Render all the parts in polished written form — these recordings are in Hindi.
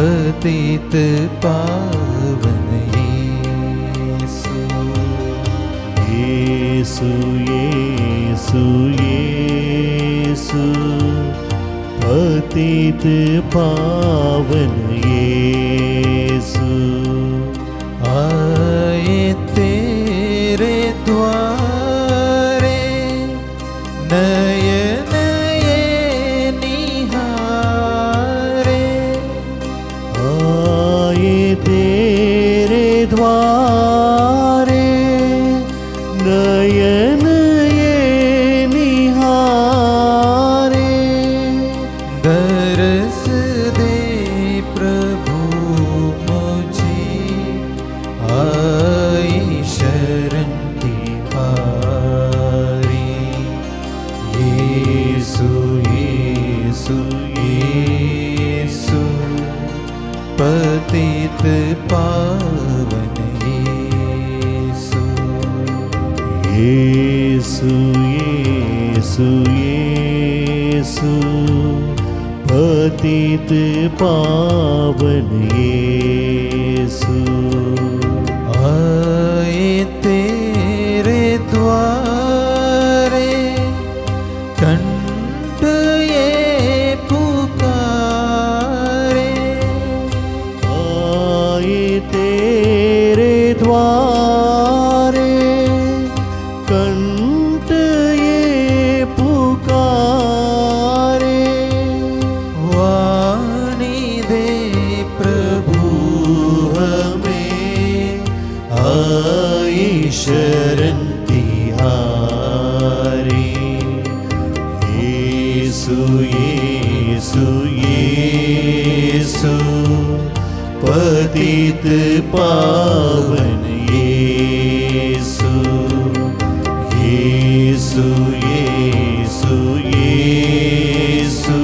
पतित पावन यीशु। यीशु यीशु यीशु पतित पावन यीशु। आए तेरे द्वारे नयन ये निहारे। आए तेरे द्वारे नयन ये निहारे। दरस दे प्रभु मुझे, आई शरण तिहारी। यीशु यीशु यीशु पतित पावन यीशु। यीशु यीशु यीशु पतित पावन यीशु। आए तेरे द्वारे कंठ ये पुकारे। आए तेरे द्वारे कंठ ये पुकारे। वाणी दे प्रभु हमें, आई शरण तिहारी। यीशु यीशु यीशु पतित पावन यीशु। यीशु यीशु यीशु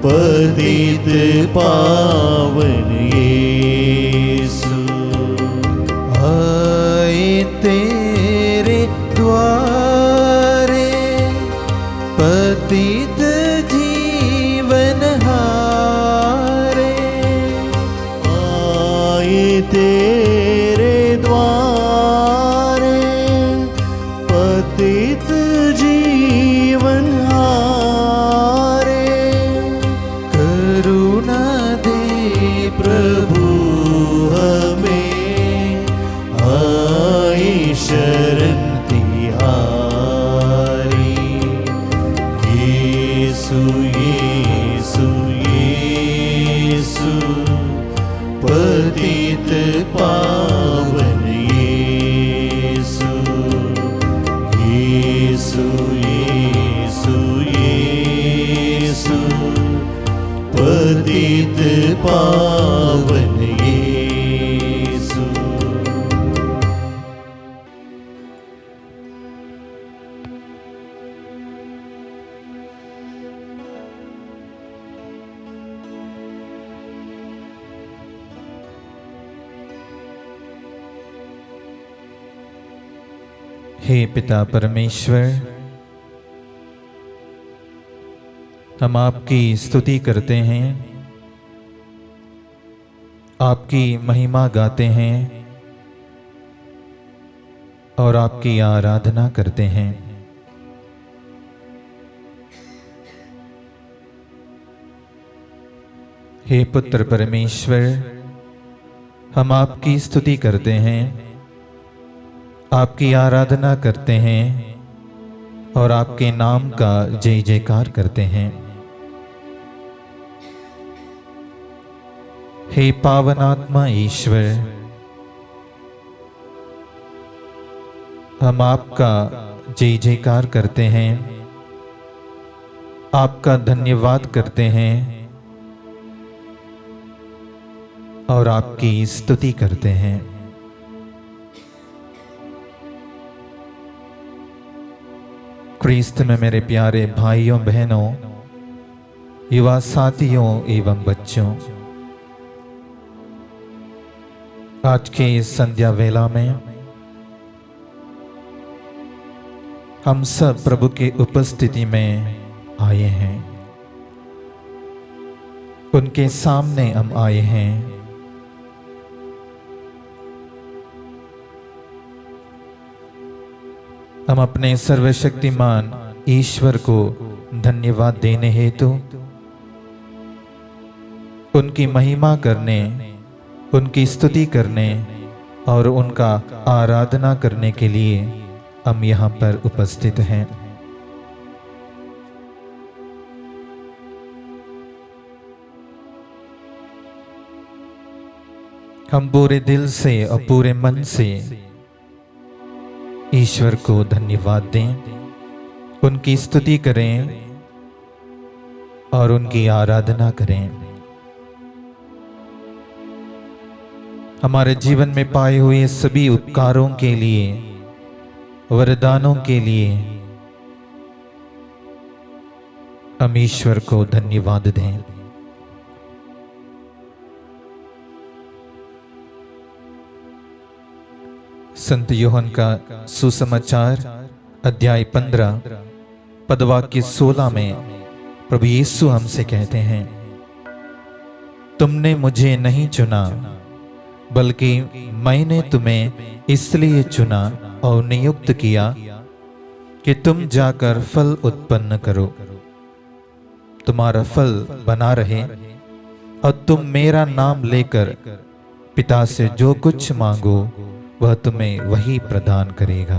पतित पावन यीशु। आए तेरे द्वारे पतित जीवन हारे। आए तेरे द्वारे पतित जीवन हारे। करुणा दे प्रभु हमें, आई शरण तिहारी। यीशु यीशु यीशु पतित पावन यीशु। यीशु यीशु यीशु पतित पावन यीशु। हे पिता परमेश्वर, हम आपकी स्तुति करते हैं, आपकी महिमा गाते हैं और आपकी आराधना करते हैं। हे पुत्र परमेश्वर, हम आपकी स्तुति करते हैं, आपकी आराधना करते हैं और आपके नाम का जय जयकार करते हैं। हे पावन आत्मा ईश्वर, हम आपका जय जयकार करते हैं, आपका धन्यवाद करते हैं और आपकी स्तुति करते हैं। क्रिस्त में मेरे प्यारे भाइयों बहनों, युवा साथियों एवं बच्चों, आज के इस संध्या वेला में हम सब प्रभु के उपस्थिति में आए हैं। उनके सामने हम आए हैं। हम अपने सर्वशक्तिमान ईश्वर को धन्यवाद देने हेतु, उनकी महिमा करने, उनकी स्तुति करने और उनका आराधना करने के लिए हम यहाँ पर उपस्थित हैं। हम पूरे दिल से और पूरे मन से ईश्वर को धन्यवाद दें, उनकी स्तुति करें और उनकी आराधना करें। हमारे जीवन में पाए हुए सभी उपकारों के लिए, वरदानों के लिए हम ईश्वर को धन्यवाद दें। संत यूहन्ना का सुसमाचार अध्याय 15 पदवाक्य 16 में प्रभु यीशु हमसे कहते हैं, तुमने मुझे नहीं चुना बल्कि मैंने तुम्हें इसलिए चुना और नियुक्त किया कि तुम जाकर फल उत्पन्न करो, तुम्हारा फल बना रहे और तुम मेरा नाम लेकर पिता से जो कुछ मांगो वह तुम्हें वही प्रदान करेगा।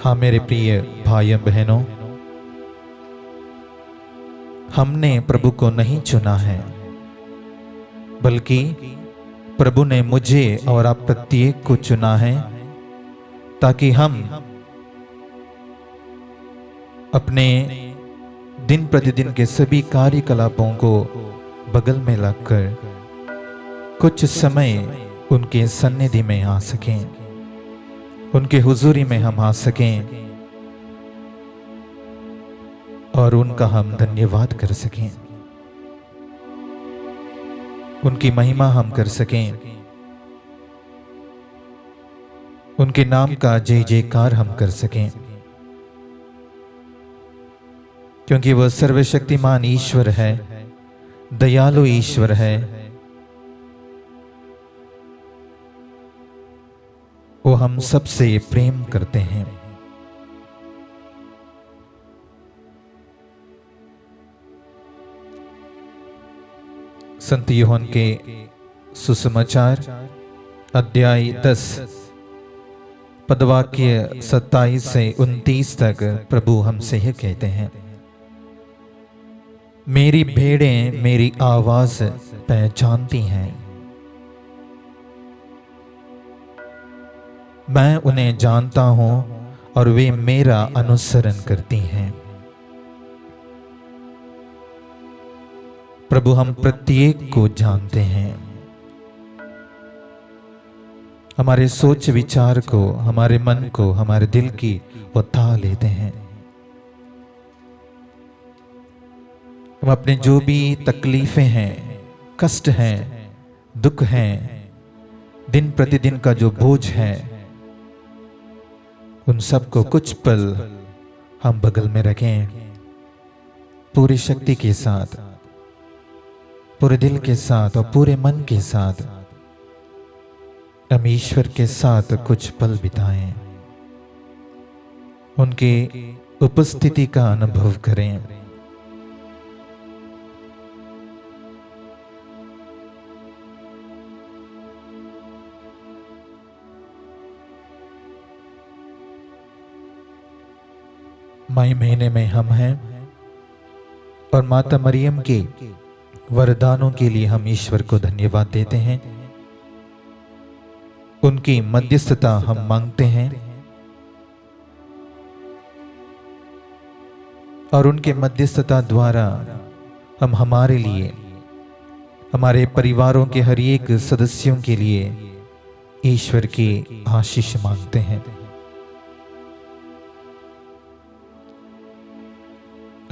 हाँ मेरे प्रिय भाइयों बहनों, हमने प्रभु को नहीं चुना है बल्कि प्रभु ने मुझे और आप प्रत्येक को चुना है ताकि हम अपने दिन प्रतिदिन के सभी कार्यकलापों को बगल में रखकर कुछ समय उनके सन्निधि में आ सकें, उनके हुजूरी में हम आ सकें और उनका हम धन्यवाद कर सकें, उनकी महिमा हम कर सकें, उनके नाम का जय जयकार हम कर सकें, क्योंकि वह सर्वशक्तिमान ईश्वर है, दयालु ईश्वर है। वो हम सबसे प्रेम करते हैं। संत यूहन्ना के सुसमाचार अध्याय 10 पदवाक्य 27 से 29 तक प्रभु हमसे यह कहते हैं, मेरी भेड़ें मेरी आवाज पहचानती हैं, मैं उन्हें जानता हूं और वे मेरा अनुसरण करती हैं। प्रभु हम प्रत्येक को जानते हैं, हमारे सोच विचार को, हमारे मन को, हमारे दिल की वो ता लेते हैं। हम अपने जो भी तकलीफें हैं, कष्ट हैं, दुख हैं, दिन प्रतिदिन का जो बोझ है, उन सबको कुछ पल हम बगल में रखें, पूरी शक्ति के साथ, पूरे दिल के साथ और पूरे मन के साथ हम ईश्वर के साथ कुछ पल बिताएं, उनकी उपस्थिति का अनुभव करें। मई महीने में हम हैं और माता मरियम के वरदानों के लिए हम ईश्वर को धन्यवाद देते हैं, उनकी मध्यस्थता हम मांगते हैं और उनके मध्यस्थता द्वारा हम हमारे लिए, हमारे परिवारों के हर एक सदस्यों के लिए ईश्वर की आशीष मांगते हैं।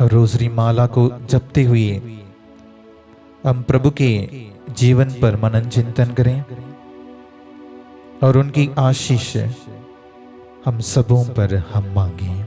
और रोजरी माला को जपते हुए हम प्रभु के जीवन पर मनन चिंतन करें और उनकी आशीष हम सबों पर हम मांगें।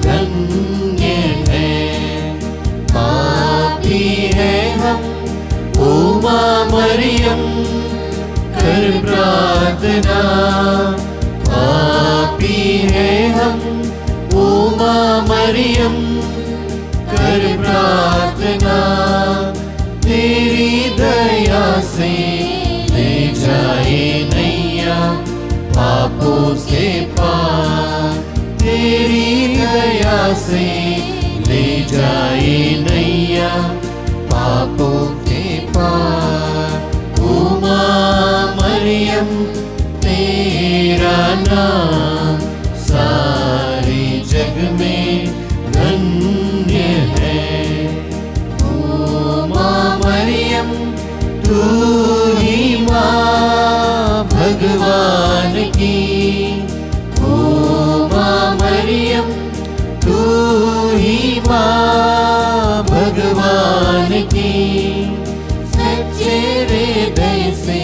धन्य है। पापी है हम, ओ माँ मरियम कर प्रार्थना। पापी है हम, ओ माँ मरियम कर प्रार्थना। तेरी दया से ले जाए नैया पापों से पार। तेरी दया से ले जाए नैया पापों के पार। ओ माँ मरियम तेरा नाम सारे जग में धन्य है। ओ माँ मरियम तू ही माँ भगवान की। ओ माँ मरियम तू ही माँ भगवान की। सच्चे हृदय से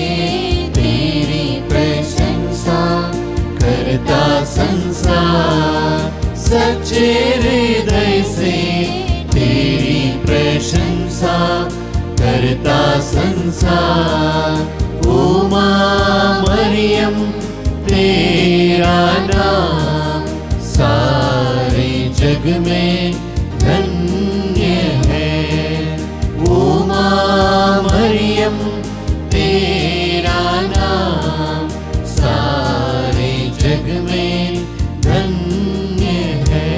तेरी प्रशंसा करता संसार। सच्चे हृदय से तेरी प्रशंसा करता संसार। ओ माँ मरियम तेरा नाम सारे जग में धन्य है। ओ माँ मरियम तेरा नाम सारे जग में धन्य है।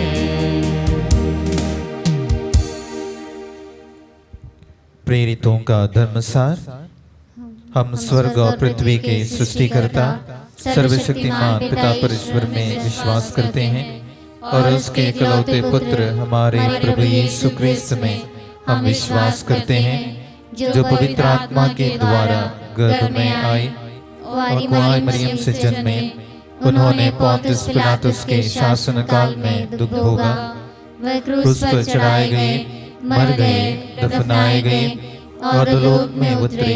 प्रेरितों का धर्मसार। हम स्वर्ग और पृथ्वी के सृष्टिकर्ता सर्वशक्तिमान पिता परमेश्वर में विश्वास करते हैं और उसके इकलौते पुत्र हमारे प्रभु यीशु क्रिस्त में हम विश्वास करते हैं, जो पवित्र आत्मा के द्वारा गर्भ में आए और कुआं मरियम से जन्मे। उन्होंने पोंतियुस पिलातुस के शासन काल में दुख भोगा, वह क्रूस पर चढ़ाए गए, मर गए, दफनाए गए और लोक में उतरे।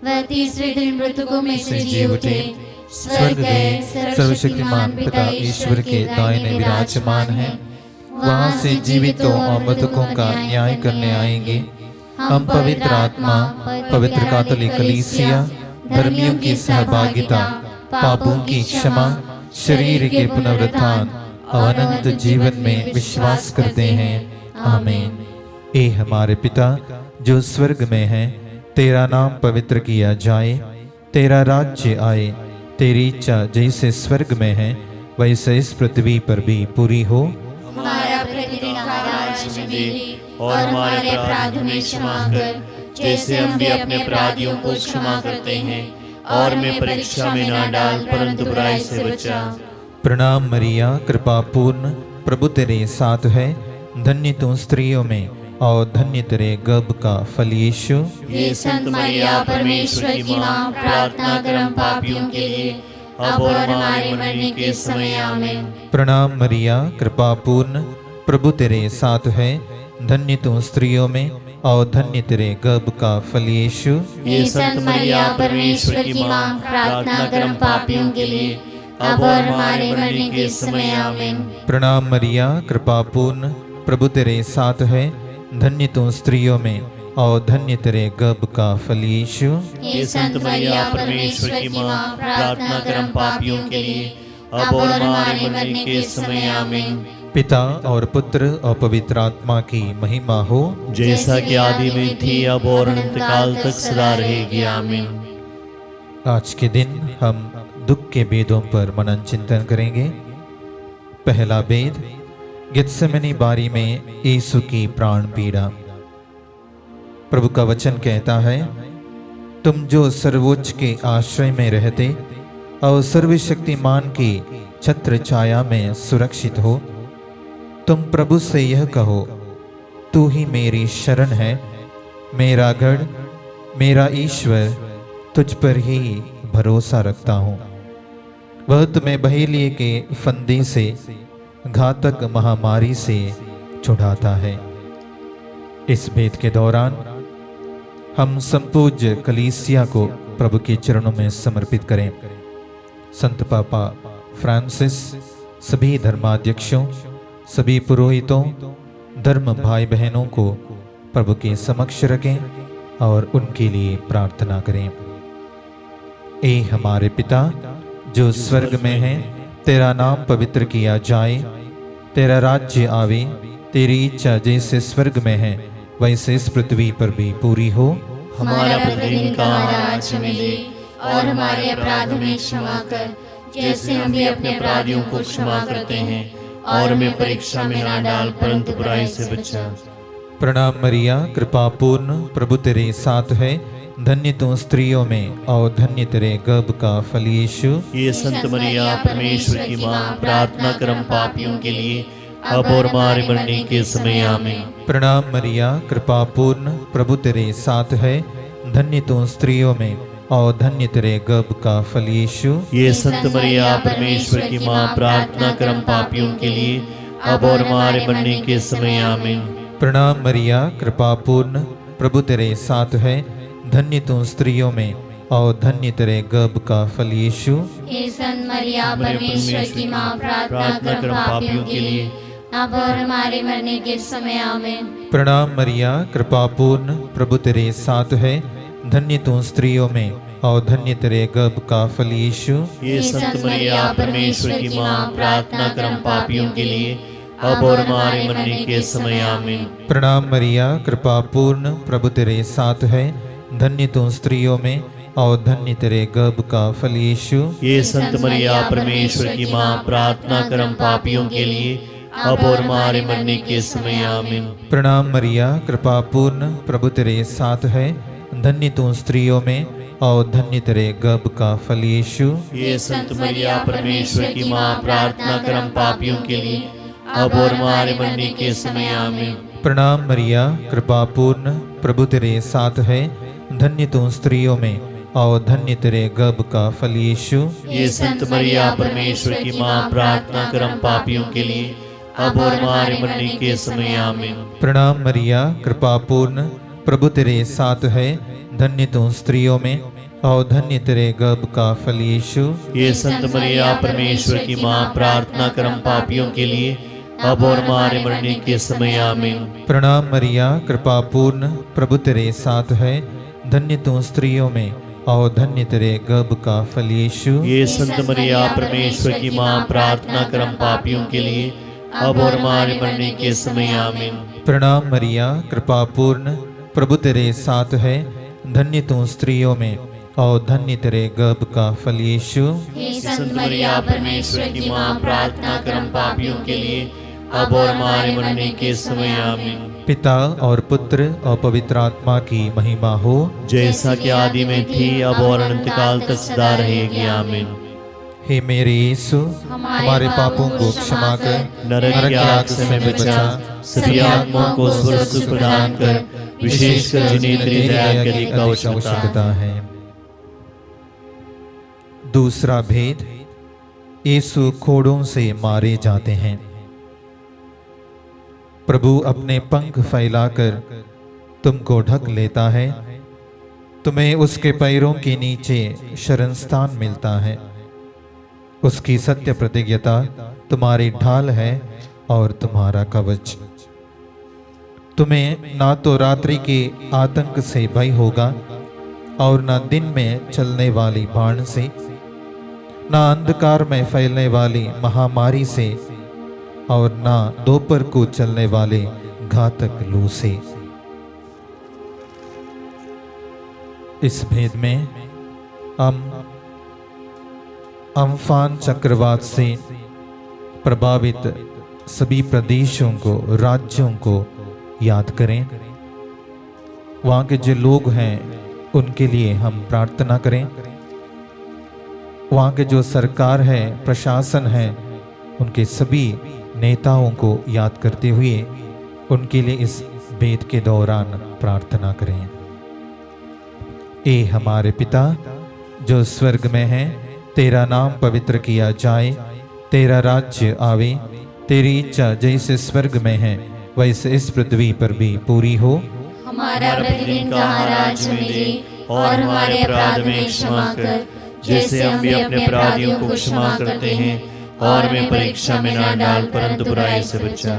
वह तीसरे दिन मृतकों में से जी उठे, स्वर्ग गए, सर्वशक्तिमान पिता ईश्वर के दाहिने विराजमान हैं। वहां से जीवितों और मृतकों का न्याय करने आएंगे। हम पवित्र आत्मा, पवित्र कैथोलिक कलीसिया, धर्मियों की सहभागिता, पापों की क्षमा, शरीर के पुनरुत्थान और अनंत जीवन में विश्वास करते हैं। आमीन। ए हमारे पिता जो स्वर्ग में है, तेरा नाम पवित्र किया जाए, तेरा राज्य आए, तेरी इच्छा जैसे स्वर्ग में है वैसे इस पृथ्वी पर भी पूरी हो। हमारा प्रतिदिन का आज हमें दे और हमारे अपराध में क्षमा कर, जैसे हम भी अपने अपराधियों को क्षमा करते हैं। और हमें परीक्षा में ना डाल, परंतु बुराई से बचा। प्रणाम मरिया, कृपा पूर्ण, प्रभु तेरे साथ है। धन्य तू स्त्रियों में और धन्य तेरे गर्भ का फल यीशु। हे संत मरिया परमेश्वर की माँ, प्रार्थना कर हम पापियों के लिए अब और हमारे मरने के समय। आमीन। प्रणाम मरिया, कृपा पूर्ण, प्रभु तेरे साथ है। धन्य तू स्त्रियों में और धन्य तेरे गर्भ का फल यीशु। हे संत मरिया परमेश्वर की माँ, प्रार्थना कर हम पापियों के लिए अब और हमारे मरने के समय। आमीन। प्रणाम मरिया, कृपा पूर्ण, प्रभु तेरे साथ है। धन्य तू स्त्रियों में और धन्य तेरे गर्भ का फल यीशु। हे संत मरिया परमेश्वर की माँ, प्रार्थना कर हम पापियों के लिए अब और हमारे मरने के समय। आमीन। पिता और पुत्र और पवित्र आत्मा की महिमा हो, जैसा कि आदि में थी अब और अनंत काल तक सदा रहेगी। आमीन। आज के दिन हम दुख के भेदों पर मनन चिंतन करेंगे। पहला भेद, गेत्सेमनी बारी में यीशु की प्राण पीड़ा। प्रभु का वचन कहता है, तुम जो सर्वोच्च के आश्रय में रहते और सर्वशक्तिमान की छत्र छाया में सुरक्षित हो, तुम प्रभु से यह कहो, तू ही मेरी शरण है, मेरा गढ़, मेरा ईश्वर, तुझ पर ही भरोसा रखता हूँ। वह तुम्हें बहेलिए के फंदे से, घातक महामारी से छुड़ाता है। इस भेद के दौरान हम संपूज्य कलीसिया को प्रभु के चरणों में समर्पित करें। संत पापा फ्रांसिस, सभी धर्माध्यक्षों, सभी पुरोहितों धर्म भाई बहनों को प्रभु के समक्ष रखें और उनके लिए प्रार्थना करें। ए हमारे पिता जो स्वर्ग में है, तेरा नाम पवित्र किया जाए, तेरा राज्य आवे, तेरी इच्छा जैसे स्वर्ग में है वैसे इस पृथ्वी पर भी पूरी हो। हमारा प्रतिदिन का आज हमें दे और हमारे अपराध में क्षमा कर, जैसे हम भी अपने अपराधियों को क्षमा करते हैं, और हमें परीक्षा में ना डाल परंतु बुराई से बचा। प्रणाम मरिया, कृपा पूर्ण, प्रभु तेरे साथ है, धन्य तू स्त्रियों में और धन्य तेरे गर्भ का फल यीशु। ये संत मरिया परमेश्वर की माँ, प्रार्थना कर हम पापियों के लिए अब और हमारे मरने के समय आमीन। प्रणाम मरिया, कृपा पूर्ण, प्रभु तेरे साथ है, धन्य तू स्त्रियों में और धन्य तेरे गर्भ का फल यीशु। ये संत मरिया परमेश्वर की माँ, प्रार्थना कर हम पापियों के लिए अब और हमारे मरने के समय आमीन। प्रणाम मरिया, कृपा पूर्ण, प्रभु तेरे साथ है, धन्य तू स्त्रियों में और धन्य तेरे गर्भ का फल यीशु। हे संत मरिया परमेश्वर की माँ, प्रार्थना कर हम पापियों के लिए अब और हमारे मरने के समय आमीन। प्रणाम मरिया, कृपा पूर्ण, प्रभु तेरे साथ है, धन्य तू स्त्रियों में और धन्य तेरे गर्भ का फल यीशु। ये संत मरिया परमेश्वर की माँ, प्रार्थना कर हम पापियों के लिए अब और हमारे मरने के समय आमीन। प्रणाम मरिया, कृपा पूर्ण, प्रभु तेरे साथ है, धन्य तू स्त्रियों में और धन्य तेरे गर्भ का फल यीशु। ये संत मरिया परमेश्वर की माँ, प्रार्थना कर हम पापियों के लिए अब और हमारे मरने के समय आमीन। प्रणाम मरिया, कृपा पूर्ण, प्रभु तेरे साथ है, धन्य तू स्त्रियों में और धन्य तेरे गर्भ का फल यीशु। ये संत मरिया परमेश्वर की माँ, प्रार्थना कर हम पापियों के लिए अब और हमारे मरने के समय आमीन। प्रणाम मरिया, कृपा पूर्ण, प्रभु तेरे साथ है, धन्य तू स्त्रियों में और धन्य तेरे गर्भ का फल यीशु। ये संत मरिया परमेश्वर की माँ, प्रार्थना कर हम पापियों के लिए अब और हमारे मरने के समय आमीन। प्रणाम मरिया, कृपा पूर्ण, प्रभु तेरे साथ है, धन्य तू स्त्रियों में और धन्य तेरे गर्भ का फल यीशु। ये संत मरिया परमेश्वर की माँ, प्रार्थना कर हम पापियों के लिए अब और हमारे मरने के समय आमीन। प्रणाम मरिया, कृपा पूर्ण, प्रभु तेरे साथ है, धन्य तू स्त्रियों में और धन्य तेरे गर्भ का फल यीशु। ये संत मरिया परमेश्वर की माँ, प्रार्थना कर हम पापियों के लिए अब और हमारे मरने के समय आमीन। प्रणाम मरिया, कृपा पूर्ण, प्रभु तेरे साथ है, धन्य तू स्त्रियों में और धन्य तेरे गर्भ का फल यीशु। हे संत मरिया परमेश्वर की माँ, प्रार्थना कर हम पापियों के लिए अब और हमारे मरने के समय आमीन। पिता और पुत्र और पवित्र आत्मा की महिमा हो, जैसा कि आदि में थी अब और अनंत काल तक सदा रहेगी आमीन। हे मेरे यीशु, हमारे पापों को क्षमा कर, नरक की आग से हमें बचा, सभी आत्माओं को स्वर्ग सुख प्रदान कर, विशेषकर जिन्हें तेरी दया की अधिक आवश्यकता है। दूसरा भेद, यीशु खोड़ों से मारे जाते हैं। प्रभु अपने पंख फैलाकर तुमको ढक लेता है, तुम्हें उसके पैरों के नीचे शरण स्थान मिलता है। उसकी सत्य प्रतिज्ञता तुम्हारी ढाल है और तुम्हारा कवच। तुम्हें ना तो रात्रि के आतंक से भय होगा और ना दिन में चलने वाली बाण से, ना अंधकार में फैलने वाली महामारी से और ना दोपहर को चलने वाले घातक लू से। इस भेद में हम अम्फान चक्रवात से प्रभावित सभी प्रदेशों को, राज्यों को याद करें। वहाँ के जो लोग हैं उनके लिए हम प्रार्थना करें। वहाँ के जो सरकार है, प्रशासन है, उनके सभी नेताओं को याद करते हुए उनके लिए इस भेद के दौरान प्रार्थना करें। ए हमारे पिता जो स्वर्ग में है, तेरा नाम पवित्र किया जाए, तेरा राज्य आवे, तेरी इच्छा जैसे स्वर्ग में है वैसे इस पृथ्वी पर भी पूरी हो। हमारा प्रतिदिन का आहार हमें दे और हमारे अपराध में क्षमा कर, जैसे हम भी अपने अपराधियों को क्षमा करते हैं, और मैं परीक्षा में ना डाल परंतु बुराई से बचा।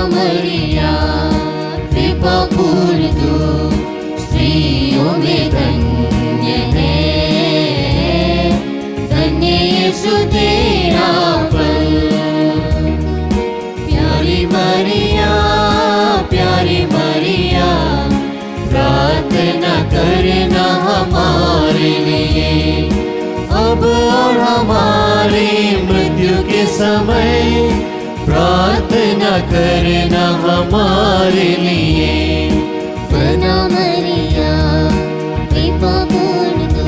मरिया कृपा पूर्ण तू स्त्रियों में धन्य है, धन्य यीशु तेरा फल। प्यारी मरिया प्रार्थना करना हमारे लिए अब और हमारे मृत्यु के समय, प्रार्थना करना हमारे लिए। प्रणाम मरिया कृपा पूर्ण तू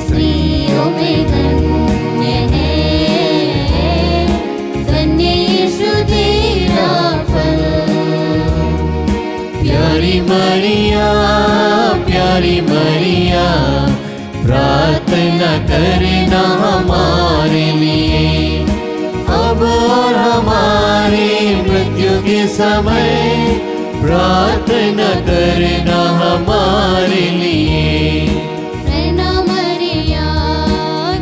स्त्रियों में धन्य है, धन्य यीशु तेरा फल। प्यारी मरिया प्रार्थना करना हमारे लिए अब और हमारे मृत्यु के समय, प्रार्थना करना हमारे लिए। प्रणाम मरिया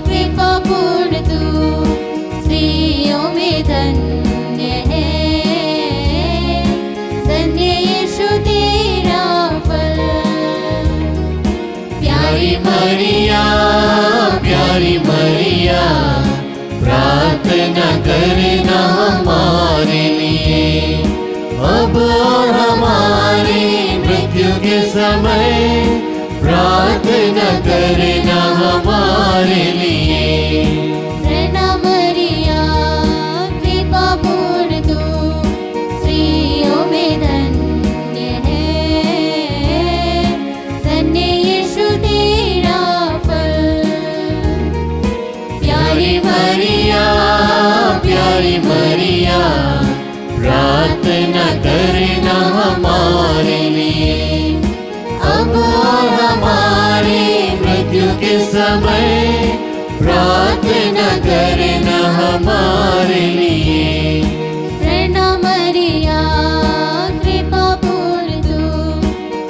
कृपा पूर्ण तू स्त्रियों में धन्य है, धन्य यीशु तेरा फल। प्यारी मरिया प्रार्थना करना हमारे लिए अब और हमारे मृत्यु के समय, प्रार्थना करना हमारे लिए। प्रणाम मरिया कृपा पूर्ण तू स्त्रियों में धन्य है, धन्य यीशु तेरा फल। प्यारी मरिया प्रार्थना करना हमारे लिए अब और हमारे मृत्यु के समय, प्रार्थना करना हमारे लिए। प्रणाम मरिया कृपा पूर्ण तू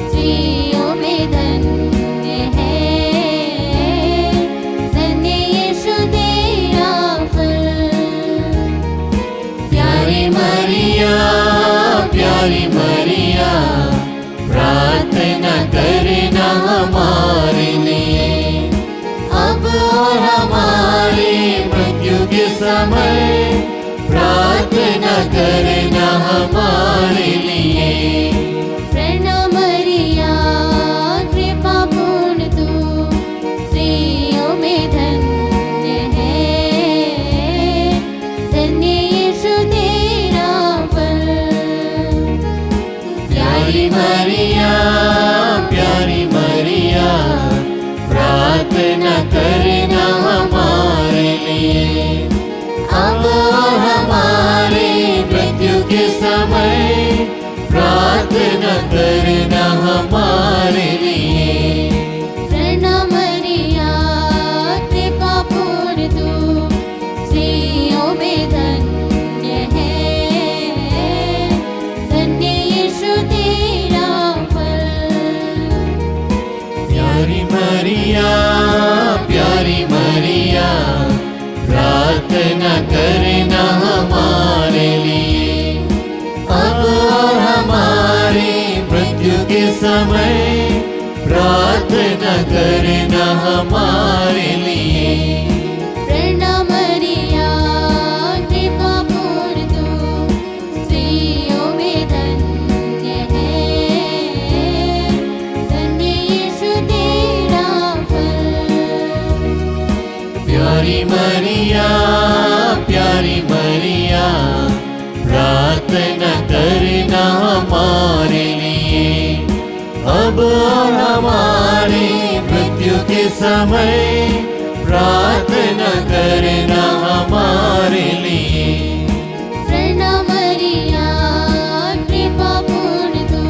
स्त्रियों में धन्य है, धन्य यीशु तेरा फल। प्यारी मरिया प्रार्थना करना हमारे लिए अब और हमारे मृत्यु के समय, प्रार्थना करना हमारे लिए। प्रणाम मरिया कृपा पूर्ण तू स्त्रियों में धन्य है, धन्य यीशु तेरा फल। प्यारी मरिया प्रार्थना करना हमारे लिए अब और हमारे मृत्यु के समय, प्रार्थना करना हमारे लिए। प्रणाम मरिया कृपा पूर्ण तू स्त्रियों में धन्य है, धन्य यीशु तेरा फल। प्यारी मरिया प्रार्थना करना हमारे लिए अब और हमारे मृत्यु के समय, प्रार्थना करना हमारे लिए। प्रणाम मरिया कृपा पूर्ण तू स्त्रियों में धन्य है, धन्य यीशु तेरा फल। प्यारी मरिया प्रार्थना करना हमारे लिए अब और हमारे मृत्यु के समय, प्रार्थना करना हमारे लिए। प्रणाम मरिया कृपा पूर्ण तू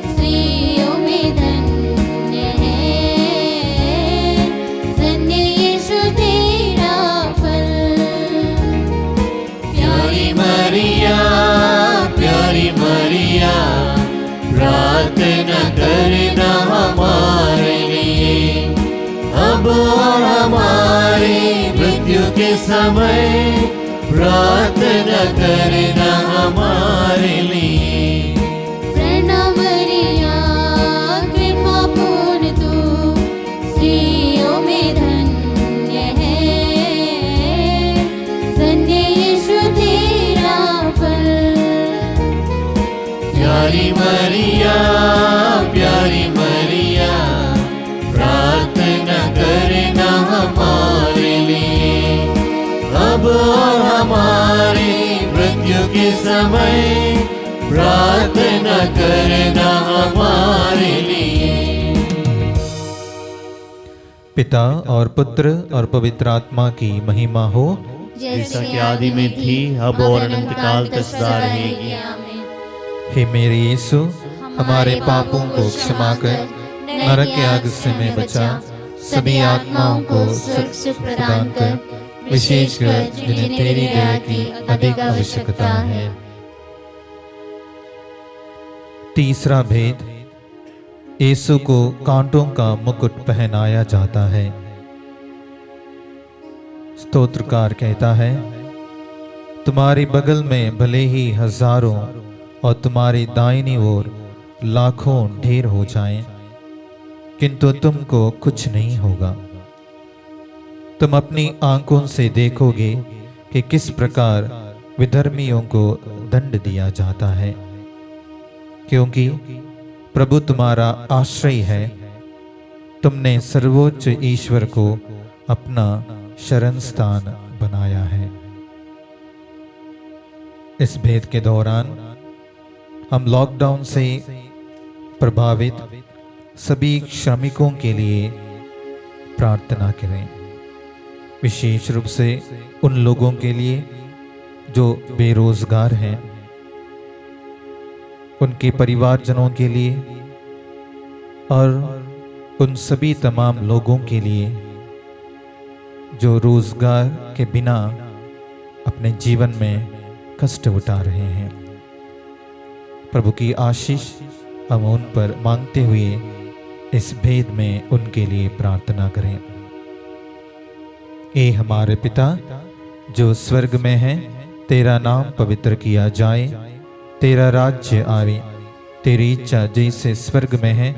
स्त्रियों में धन्य है, धन्य प्रार्थना करना हमारे लिए, अब और हमारी मृत्यु के समय प्रार्थना करना हमारे लिए। प्रणाम मरिया, कृपा पूर्ण तू स्त्रियों में धन्य है, धन्य यीशु तेरा फल। प्यारी मरिया, प्यारी मरिया, प्रार्थना करना हमारे लिए, अब और हमारी मृत्यु के समय प्रार्थना करना हमारे लिए। पिता और पुत्र और पवित्र आत्मा की महिमा हो, जैसा कि आदि में थी, अब और अनंत काल तक सदा रहेगी। आमीन। हे मेरे यीशु, हमारे पापों को क्षमा कर, नरक के आग से हमें बचा, सभी आत्माओं को स्वर्ग सुख प्रदान कर, विशेषकर जिन्हें तेरी दया की अधिक आवश्यकता है। तीसरा भेद, यीशु को कांटों का मुकुट पहनाया जाता है। स्तोत्रकार कहता है, तुम्हारे बगल में भले ही हजारों और तुम्हारी दाहिनी ओर लाखों ढेर हो जाएं, किंतु तुमको कुछ नहीं होगा। तुम अपनी आंखों से देखोगे कि किस प्रकार विधर्मियों को दंड दिया जाता है, क्योंकि प्रभु तुम्हारा आश्रय है। तुमने सर्वोच्च ईश्वर को अपना शरण स्थान बनाया है। इस भेद के दौरान हम लॉकडाउन से प्रभावित सभी श्रमिकों के लिए प्रार्थना करें, विशेष रूप से उन लोगों के लिए जो बेरोजगार हैं, उनके परिवारजनों के लिए और उन सभी तमाम लोगों के लिए जो रोजगार के बिना अपने जीवन में कष्ट उठा रहे हैं। प्रभु की आशीष हम उन पर मांगते हुए इस भेद में उनके लिए प्रार्थना करें। ए हमारे पिता जो स्वर्ग में है, तेरा नाम पवित्र किया जाए, तेरा राज्य आवे, तेरी इच्छा जैसे स्वर्ग में है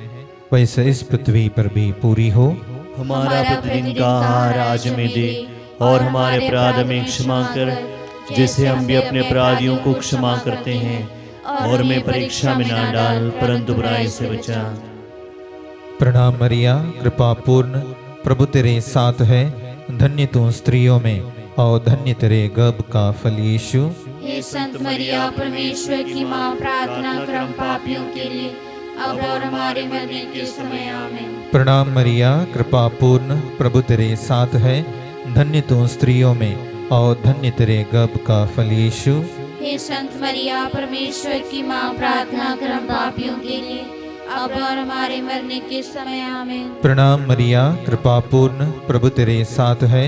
वैसे इस पृथ्वी पर भी पूरी हो। हमारा प्रतिदिन का आहार आज हमें दे, और हमारे अपराध हमें क्षमा कर, जैसे हम भी अपने अपराधियों को क्षमा करते हैं, और हमें परीक्षा में ना डाल, परंतु बुराई से बचा। प्रणाम मरिया, कृपा पूर्ण, प्रभु तेरे साथ है, धन्य तू स्त्रियों में और धन्य तेरे गर्भ का फल यीशु। हे संत मरिया, परमेश्वर की माँ, प्रार्थना कर हम पापियों के लिए, अब और हमारे मरने के समय। आमीन। प्रणाम मरिया, कृपा पूर्ण, प्रभु तेरे साथ है, धन्य तू स्त्रियों में और धन्य तेरे गर्भ का फल यीशु। हे संत मरिया, परमेश्वर की माँ, प्रार्थना कर हम पापियों के लिए, अब और हमारे मरने के समय। आमीन। प्रणाम मरिया, कृपा पूर्ण, प्रभु तेरे साथ है,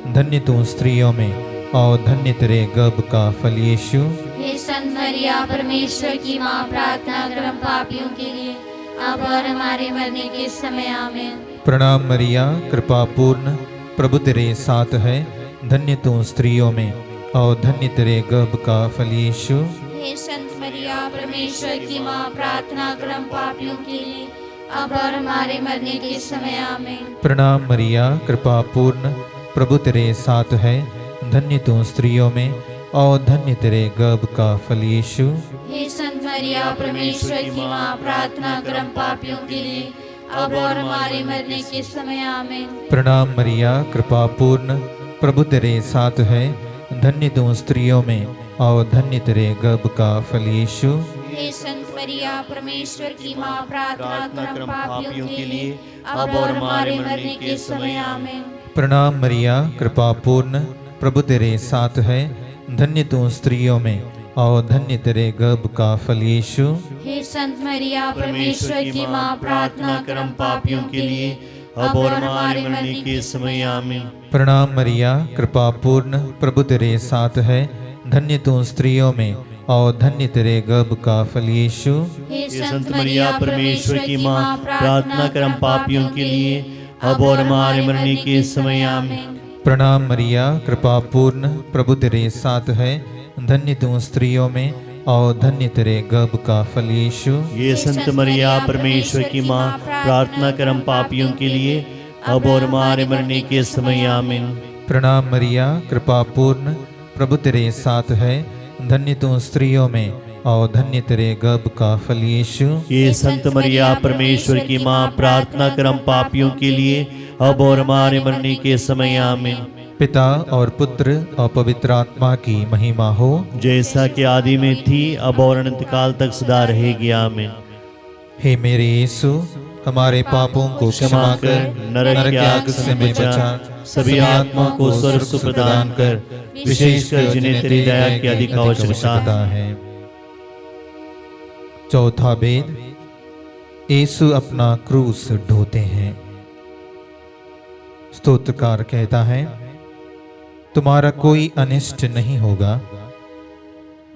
धन्य तू स्त्रियों में और धन्य तेरे गर्भ का फल यीशु। हे संत मरिया, परमेश्वर की माँ, प्रार्थना कर हम पापियों के लिए, अब और हमारे मरने के समय। आमीन। प्रणाम मरिया, कृपा पूर्ण, प्रभु तेरे साथ है, धन्य तू स्त्रियों में और धन्य तेरे गर्भ का फल यीशु। हे संत मरिया, परमेश्वर की माँ, प्रार्थना कर हम पापियों के लिए, अब और हमारे मरने के समय। आमीन। प्रणाम मरिया, कृपा पूर्ण, प्रभु तेरे साथ है, धन्य तू स्त्रियों में और धन्य तेरे गर्भ का फल यीशु। हे संत मरिया, परमेश्वर की माँ, प्रार्थना कर हम पापियों के लिए, अब और हमारे मरने के समय। आमीन। प्रणाम मरिया, कृपा पूर्ण, प्रभु तेरे साथ है, धन्य तू स्त्रियों में और धन्य तेरे गर्भ का फल यीशु। हे संत मरिया, परमेश्वर की माँ, प्रार्थना कर हम पापियों के लिए, अब और हमारे मरने के समय। आमीन। प्रणाम मरिया, कृपा पूर्ण, प्रभु तेरे साथ है, धन्य तू स्त्रियों में और धन्य तेरे गर्भ का फल यीशु। हे संत मरिया, परमेश्वर की माँ, प्रार्थना कर हम पापियों के लिए, अब और हमारे मरने के समय। आमीन। प्रणाम मरिया, कृपा पूर्ण, प्रभु तेरे साथ है, धन्य तू स्त्रियों में और धन्य तेरे गर्भ का फल यीशु। हे संत मरिया परमेश्वर की माँ, प्रार्थना कर हम पापियों के लिए अब और हमारे मरने के समय आमीन। प्रणाम मरिया, कृपा पूर्ण, प्रभु तेरे साथ है, धन्य तू स्त्रियों में और धन्य तेरे गर्भ का फल यीशु। ये संत मरिया परमेश्वर की माँ, प्रार्थना कर हम पापियों के लिए अब और हमारे मरने के समय आमीन। प्रणाम मरिया, कृपा पूर्ण, प्रभु तेरे साथ है, धन्य तू स्त्रियों में और धन्य तेरे गर्भ का फल यीशु। ये संत मरिया परमेश्वर की माँ, प्रार्थना कर हम पापियों के लिए अब और हमारे मरने के समय आमीन। पिता और पुत्र और पवित्र आत्मा की महिमा हो, जैसा कि आदि में थी अब और अनंत काल तक सदा रहेगी आमीन। हे मेरे यीशु, हमारे पापों को क्षमा कर, नरक की आग से बचा, सभी आत्मा को स्वर्ग सुख प्रदान कर, विशेषकर जिन्हें तेरी दया की अधिक आवश्यकता है। चौथा भेद, यीशु अपना क्रूस ढोते हैं। स्तोत्रकार कहता है, तुम्हारा कोई अनिष्ट नहीं होगा,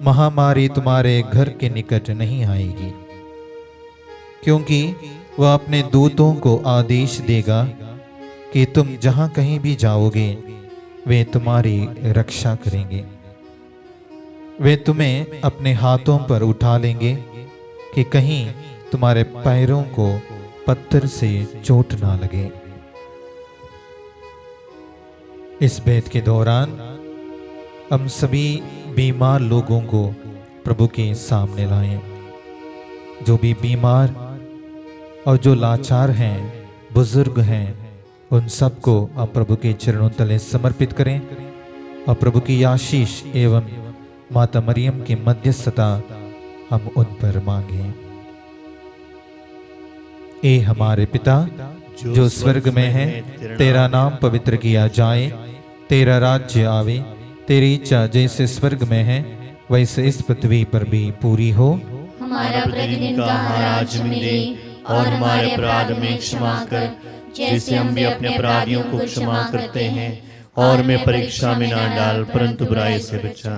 महामारी तुम्हारे घर के निकट नहीं आएगी, क्योंकि वह अपने दूतों को आदेश देगा कि तुम जहां कहीं भी जाओगे वे तुम्हारी रक्षा करेंगे। वे तुम्हें अपने हाथों पर उठा लेंगे कि कहीं तुम्हारे पैरों को पत्थर से चोट ना लगे। इस भेद के दौरान हम सभी बीमार लोगों को प्रभु के सामने लाएं। जो भी बीमार और जो लाचार हैं, बुजुर्ग हैं, उन सबको आप प्रभु के चरणों तले समर्पित करें और प्रभु की आशीष एवं माता मरियम की मध्यस्थता हम उन पर मांगें। ए हमारे पिता जो स्वर्ग में है, तेरा नाम पवित्र किया जाए, तेरा राज्य आवे, तेरी इच्छा जैसे स्वर्ग में है वैसे इस पृथ्वी पर भी पूरी हो। हमारा प्रतिदिन का आहार आज हमें दे और हमारे अपराध में क्षमा कर, जैसे हम भी अपने अपराधियों को क्षमा करते हैं, और मैं परीक्षा में ना डाल परंतु बुराई से बचा।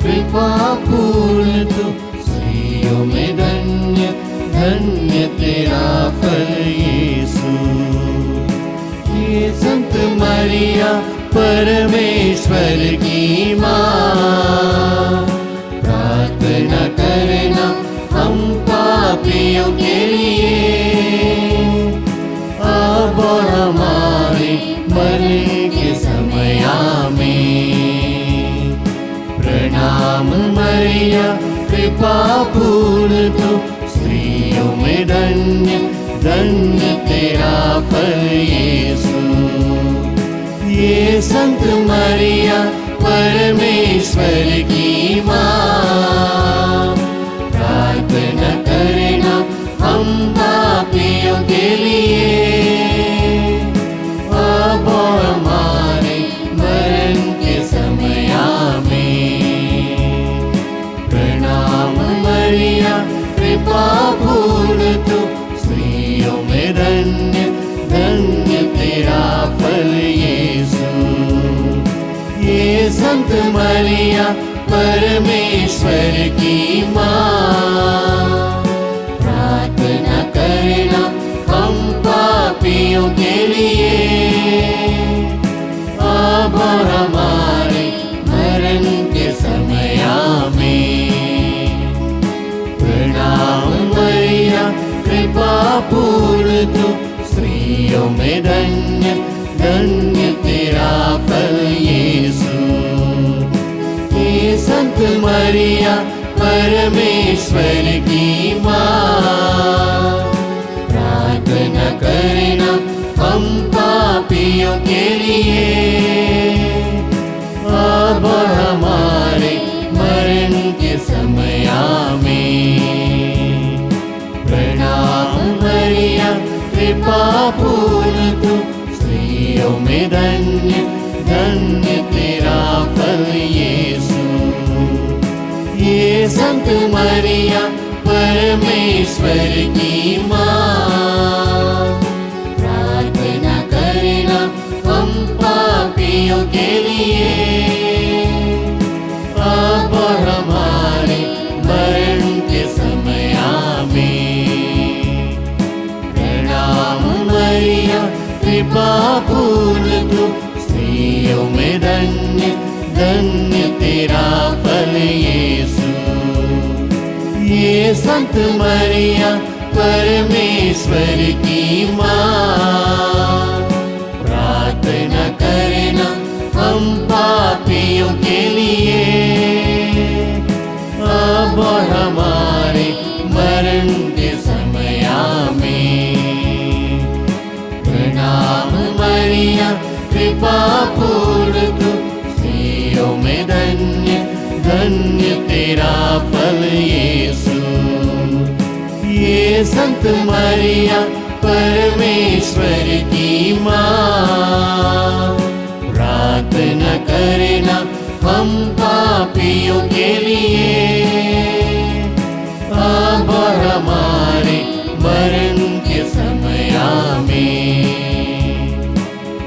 कृपापूर्ण तू स्त्रियों में धन्य, धन्य तेरा फल यीशु। ये संत मरिया परमेश्वर की माँ, प्रार्थना करना हम पापियों के लिए अब और हमारे मरने के समय आमीन। प्रणाम मरिया, कृपा पूर्ण तू स्त्रियों में धन्य, धन्य तेरा फल यीशु। ये संत मरिया परमेश्वर की माँ, प्रार्थना करना हम पापियों के लिए अब और हमारे मरण के समय आमीन। प्रणाम मरिया, कृपा पूर्ण तू स्त्रियों में धन्य, धन्य तेरा फल यीशु। ये संत मरिया परमेश्वर की माँ, प्रार्थना करना हम पापियों के लिए अब और हमारे मरण के समय आमीन। प्रणाम मरिया, कृपा पूर्ण तू स्त्रियों में धन्य, धन्य तेरा फल यीशु। ये संत मरिया परमेश्वर की माँ, प्रार्थना करना हम पापियों के लिए अब और हमारे मरण के समय आमीन। प्रणाम मरिया, कृपा पूर्ण तू स्त्रियों में में धन्य धन्य तेरा फल यीशु। ये संत मरिया परमेश्वर की माँ, प्रार्थना करना हम पापियों के लिए, अब और हमारे मरण के समय में। प्रणाम मरिया कृपा पूर्ण तू, स्त्रियों में धन्य धन्य तेरा फल यीशु। ये संत मरिया परमेश्वर की माँ, प्रार्थना करना हम पापियों के लिए, अब और हमारे मरण के समय में। प्रणाम मरिया कृपा पूर्ण तू, स्त्रियों में धन्य धन्य तेरा फल यीशु। ये संत मरिया परमेश्वर की माँ, प्रार्थना करना हम पापियों के लिए, अब और हमारे मरण के समय में।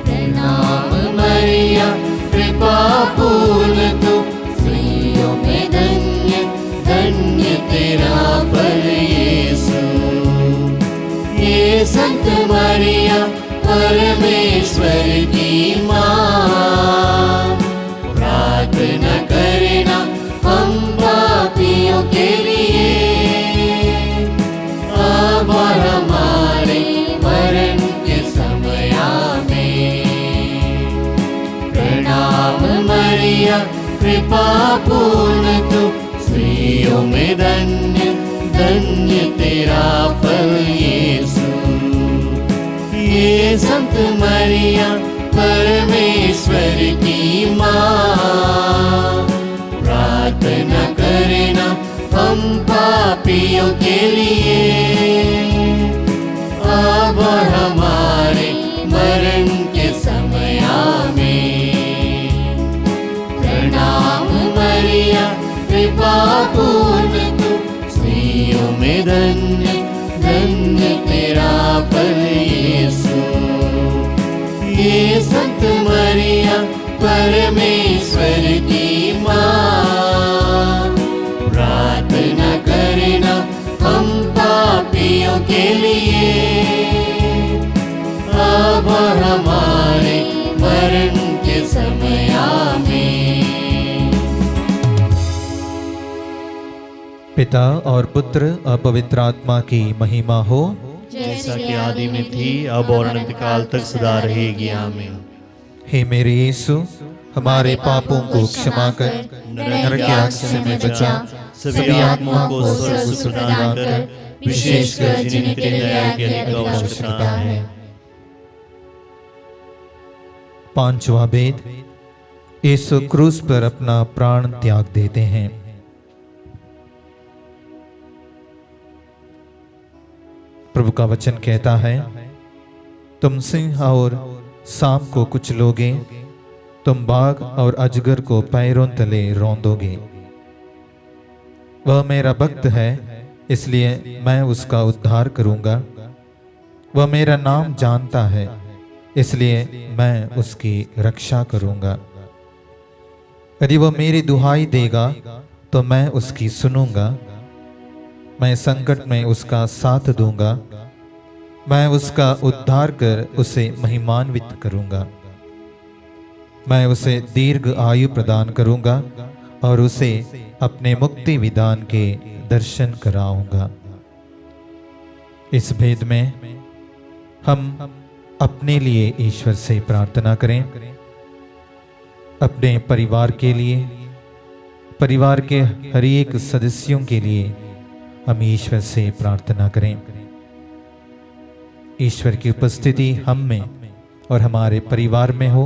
प्रणाम मरिया कृपा पूर्ण तू, स्त्रियों में धन्य धन्य तेरा फल यीशु। ये संत मरिया परमेश्वर की माँ, प्रार्थना करना हम पापियों के लिए, अब और हमारे मरण के समय में। प्रणाम मरिया कृपा पूर्ण तू, स्त्रियों में धन्य धन्य तेरा फल यीशु। ये संत मरिया परमेश्वर की माँ, प्रार्थना करना हम पापियों के लिए, अब और हमारे मरण के समय में। प्रणाम मरिया कृपा पूर्ण तू, स्त्रियों में धन्य धन्य तेरा फल यीशु। ये संत मरिया परमेश्वर की माँ, प्रार्थना करना हम पापियों के लिए, अब और हमारे मरण के समय में। पिता और पुत्र और पवित्र आत्मा की महिमा हो, जैसा कि आदि में थी अब और अनंत काल तक सदा रहेगी। आमीन। हे मेरे यीशु, हमारे पापों को क्षमा कर, नरक की आग से हमें बचा, सभी आत्माओं को स्वर्ग सुख प्रदान कर, विशेषकर जिन्हें तेरी दया की अधिक आवश्यकता है। पांचवा भेद, यीशु क्रूस पर अपना प्राण त्याग देते हैं। प्रभु का वचन कहता है, तुम सिंह और सांप को कुचलोगे, तुम बाघ और अजगर को पैरों तले रौंदोगे। वह मेरा भक्त है, इसलिए मैं उसका उद्धार करूंगा। वह मेरा नाम जानता है, इसलिए मैं उसकी रक्षा करूंगा। यदि वह मेरी दुहाई देगा तो मैं उसकी सुनूंगा। मैं संकट में उसका साथ दूंगा। मैं उसका उद्धार कर उसे महिमान्वित करूंगा। मैं उसे दीर्घ आयु प्रदान करूंगा और उसे अपने मुक्ति विधान के दर्शन कराऊंगा। इस भेद में हम अपने लिए ईश्वर से प्रार्थना करें, अपने परिवार के लिए, परिवार के हर एक सदस्यों के लिए हम ईश्वर से प्रार्थना करें। ईश्वर की उपस्थिति हम में और हमारे परिवार में हो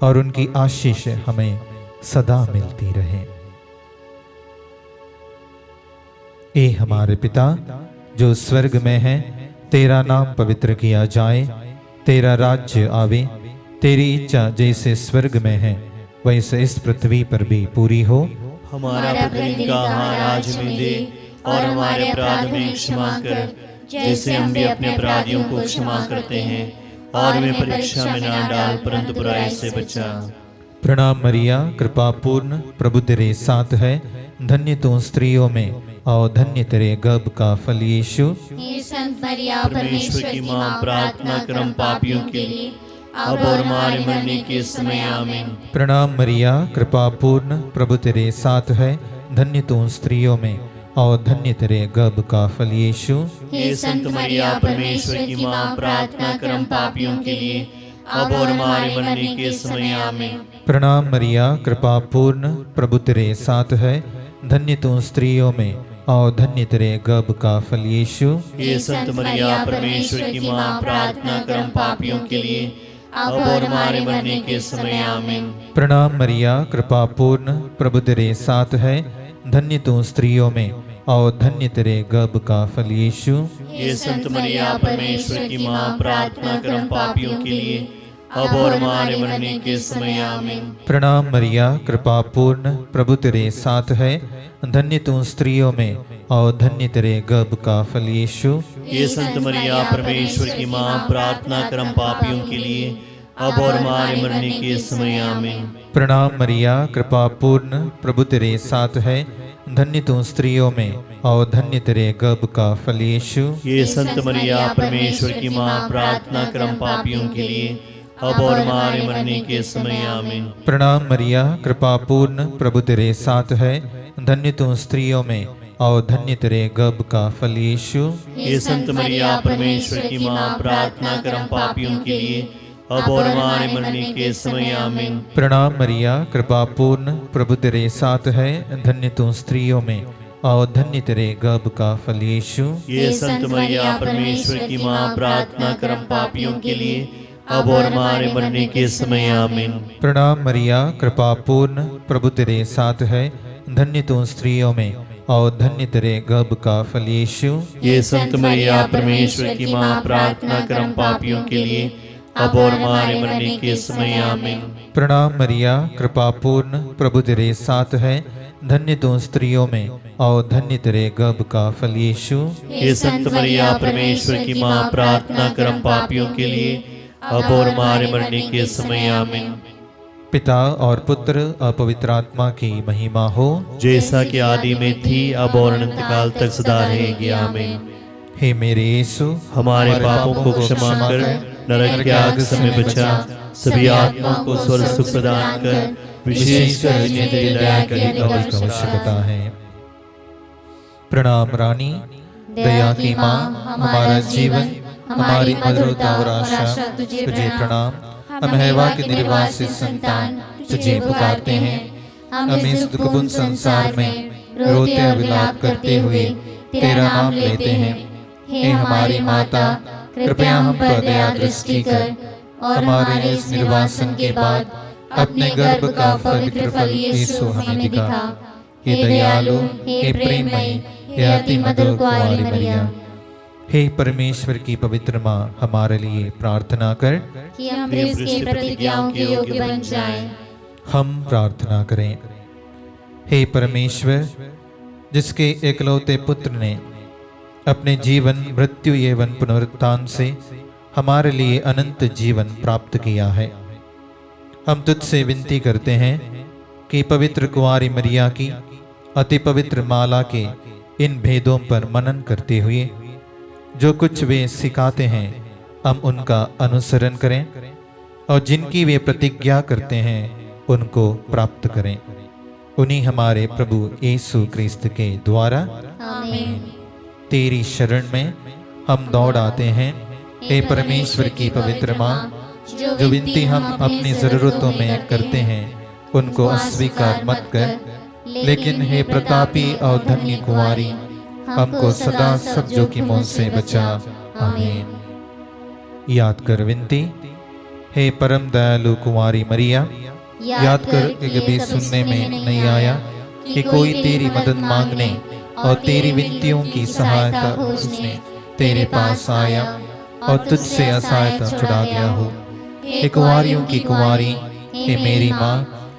और उनकी आशीष हमें सदा मिलती रहे। ए हमारे पिता जो स्वर्ग में है, तेरा नाम पवित्र किया जाए, तेरा राज्य आवे, तेरी इच्छा जैसे स्वर्ग में है वैसे इस पृथ्वी पर भी पूरी हो। हमारा प्रतिदिन का आहार आज हमें दे, और हमारे अपराध में क्षमा कर, जैसे हम भी अपने अपराधियों को क्षमा करते हैं, और हमें परीक्षा में ना डाल परंतु बुराई से बचा। प्रणाम मरिया, कृपा पूर्ण, प्रभु तेरे साथ है, धन्य तू स्त्रियों में और धन्य तेरे गर्भ का फल यीशु। हे संत मरिया परमेश्वर की माँ, प्रार्थना कर हम पापियों के लिए, अब और हमारे मरने के समय आमीन। प्रणाम मरिया, कृपा पूर्ण, प्रभु तेरे साथ है, धन्य तू स्त्रियों में और धन्य तेरे गर्भ का फल यीशु। हे संत मरिया, परमेश्वर की माँ, प्रार्थना कर हम पापियों के लिए, अब और हमारे मरने के समय आमीन। प्रणाम मरिया, कृपा पूर्ण, प्रभु तेरे साथ है, धन्य तू स्त्रियों में और धन्य तेरे गर्भ का फल यीशु। हे संत मरिया, परमेश्वर की माँ, प्रार्थना कर हम पापियों के लिए, अब और हमारे मरने के समय आमीन। प्रणाम मरिया, कृपा पूर्ण, प्रभु तेरे साथ है, धन्य तू स्त्रियों में और धन्य तेरे गर्भ का फल यीशु। हे संत मरिया, परमेश्वर की माँ, प्रार्थना कर हम पापियों के लिए, अब और हमारे मरने के समय आमीन। प्रणाम मरिया, कृपा पूर्ण, प्रभु तेरे साथ है, धन्य तू स्त्रियों में और धन्य तेरे गर्भ का फल यीशु। हे संत मरिया, परमेश्वर की माँ, प्रार्थना कर हम पापियों के लिए, अब और हमारे मरने के समय आमीन। प्रणाम मरिया, कृपा पूर्ण, प्रभु तेरे साथ है, धन्य तू स्त्रियों में और धन्य तेरे गर्भ का फल यीशु। हे संत मरिया, परमेश्वर की माँ, प्रार्थना कर हम पापियों के लिए, अब और हमारे मरने के समय आमीन। प्रणाम मरिया, कृपा पूर्ण, प्रभु तेरे साथ है, धन्य तू स्त्रियों में और धन्य तेरे गर्भ का फल यीशु। हे संत मरिया, परमेश्वर की माँ, प्रार्थना कर हम पापियों के लिए, अब और हमारे मरने के समय आमीन। प्रणाम मरिया, कृपा पूर्ण, प्रभु तेरे साथ है, धन्य तू स्त्रियों में और धन्य तेरे गर्भ का फल यीशु। हे संत मरिया, परमेश्वर की माँ, प्रार्थना कर हम पापियों के लिए, अब और हमारे मरने के समय आमीन। प्रणाम मरिया, कृपा पूर्ण, प्रभु तेरे साथ है, धन्य तू स्त्रियों में और धन्य तेरे गर्भ का फल यीशु। हे संत मरिया, परमेश्वर की माँ, प्रार्थना कर हम पापियों के लिए, अब और हमारे मरने के समय आमीन। प्रणाम मरिया, कृपा पूर्ण, प्रभु तेरे साथ है, धन्य तू स्त्रियों में और धन्य तेरे गर्भ का फल यीशु। हे संत मरिया, परमेश्वर की माँ, प्रार्थना कर हम पापियों के लिए, अब और हमारे मरने के समय आमीन। पिता और पुत्र और पवित्र आत्मा की महिमा हो, जैसा कि आदि में थी, अब और अनंत काल तक सदा रहेगी आमीन। हे मेरे यीशु, हमारे पापों को क्षमा कर, नरक के आग से हमें बचा, सभी आत्माओं को स्वर्ग सुख प्रदान कर, विशेषकर जिन्हें तेरी दया की आवश्यकता है। प्रणाम रानी, दया की माँ, हमारा जीवन, हमारी मधुरता और आशा तुझे प्रणाम। हम हैवा के निर्वासित संतान तुझे पुकारते हैं। हम इस दुखपूर्ण संसार में रोते और विलाप करते हुए तेरा नाम लेते हैं। हे हमारी माता, कृपया हम पर दया दृष्टि कर और हमारे इस निर्वासन के बाद अपने गर्भ का पवित्र फल यीशु हमें दिखा। हे दयालु, हे प्रेममयी, हे अति मधुर कुंवारी मरिया, हे परमेश्वर की पवित्र माँ, हमारे लिए प्रार्थना कर कि हम इसके प्रतिज्ञाओं के योग्य बन जाएं। हम प्रार्थना करें। हे परमेश्वर, जिसके एकलौते पुत्र ने अपने जीवन, मृत्यु एवं पुनरुत्थान से हमारे लिए अनंत जीवन प्राप्त किया है, हम तुझसे विनती करते हैं कि पवित्र कुंवारी मरिया की अति पवित्र माला के इन भेदों पर मनन करते हुए जो कुछ वे सिखाते हैं हम उनका अनुसरण करें और जिनकी वे प्रतिज्ञा करते हैं उनको प्राप्त करें। उन्हीं हमारे प्रभु यीशु क्रिस्त के द्वारा आमीन। तेरी शरण में हम दौड़ आते हैं। हे परमेश्वर की पवित्र माँ, जो विनती हम अपनी ज़रूरतों में करते हैं उनको अस्वीकार मत कर, लेकिन हे प्रतापी और धन्य कुंवारी, हमको सदा सब जोखिमों से बचा। आमीन। याद कर विनती। हे परम दयालु कुंवारी मरिया, याद कर कि कभी सुनने में नहीं आया कि कोई तेरी मदद मांगने और तेरी विनतियों की सहायता खोजने तेरे पास आया। और तुझसे असहायता छुड़ा गया हूँ। हे कुंवारियों की कुंवारी, हे मेरी माँ,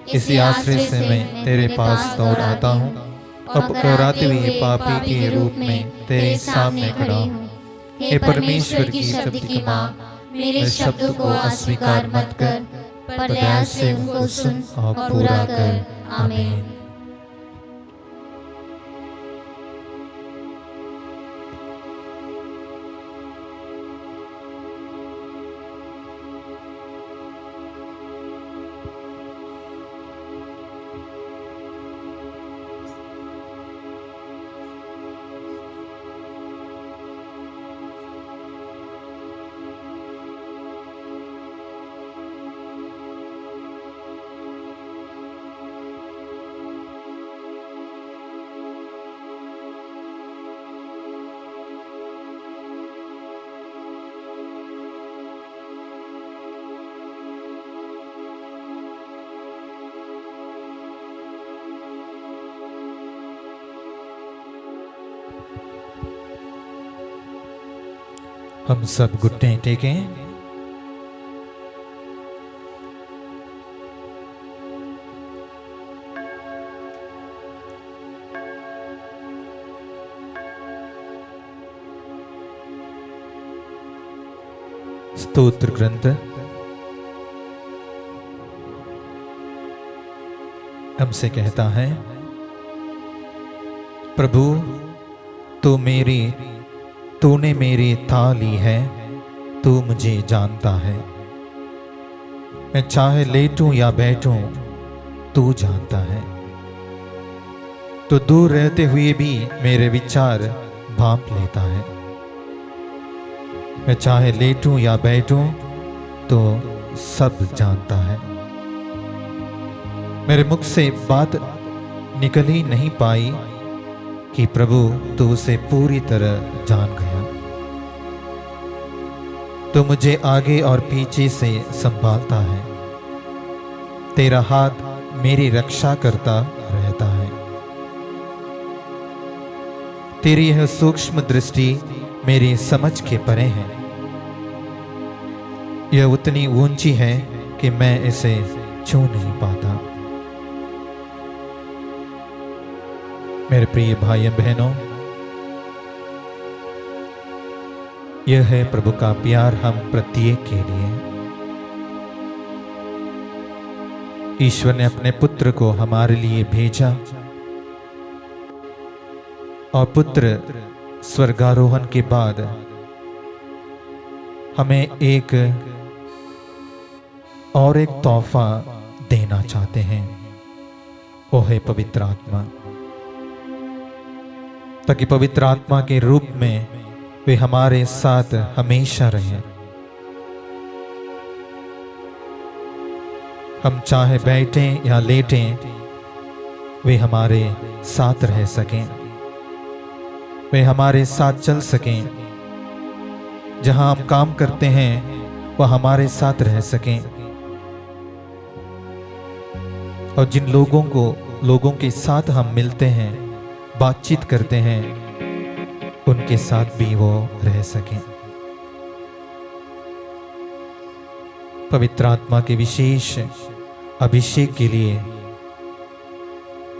इसी आश्रय से मैं तेरे पास दौड़ आता हूँ और पुकाराते हुए पापी के रूप में तेरे सामने खड़ा हूँ। हे परमेश्वर की शब्द की माँ, मेरे शब्द को अस्वीकार मत कर, पर दया से उनको सुन और पूरा कर। आमीन। हम सब घुटने टेकें। स्तोत्र ग्रंथ हमसे कहता है, प्रभु तूने मेरी था ली है, तू मुझे जानता है। मैं चाहे लेटूं या बैठूं, तू जानता है। तो दूर रहते हुए भी मेरे विचार भांप लेता है। मैं चाहे लेटूं या बैठूं, तो सब जानता है। मेरे मुख से बात निकल ही नहीं पाई कि प्रभु तू उसे पूरी तरह जान गया। तो मुझे आगे और पीछे से संभालता है। तेरा हाथ मेरी रक्षा करता रहता है। तेरी यह सूक्ष्म दृष्टि मेरी समझ के परे है। यह उतनी ऊंची है कि मैं इसे छू नहीं पाता। मेरे प्रिय भाई बहनों, यह है प्रभु का प्यार हम प्रत्येक के लिए। ईश्वर ने अपने पुत्र को हमारे लिए भेजा और पुत्र स्वर्गारोहण के बाद हमें एक तोहफा देना चाहते हैं, वो है पवित्र आत्मा। ताकि पवित्र आत्मा के रूप में वे हमारे साथ हमेशा रहें। हम चाहे बैठें या लेटें, वे हमारे साथ रह सकें, वे हमारे साथ चल सकें। जहां हम काम करते हैं वह हमारे साथ रह सकें, और जिन लोगों के साथ हम मिलते हैं, बातचीत करते हैं, उनके साथ भी वो रह सकें। पवित्र आत्मा के विशेष अभिषेक के लिए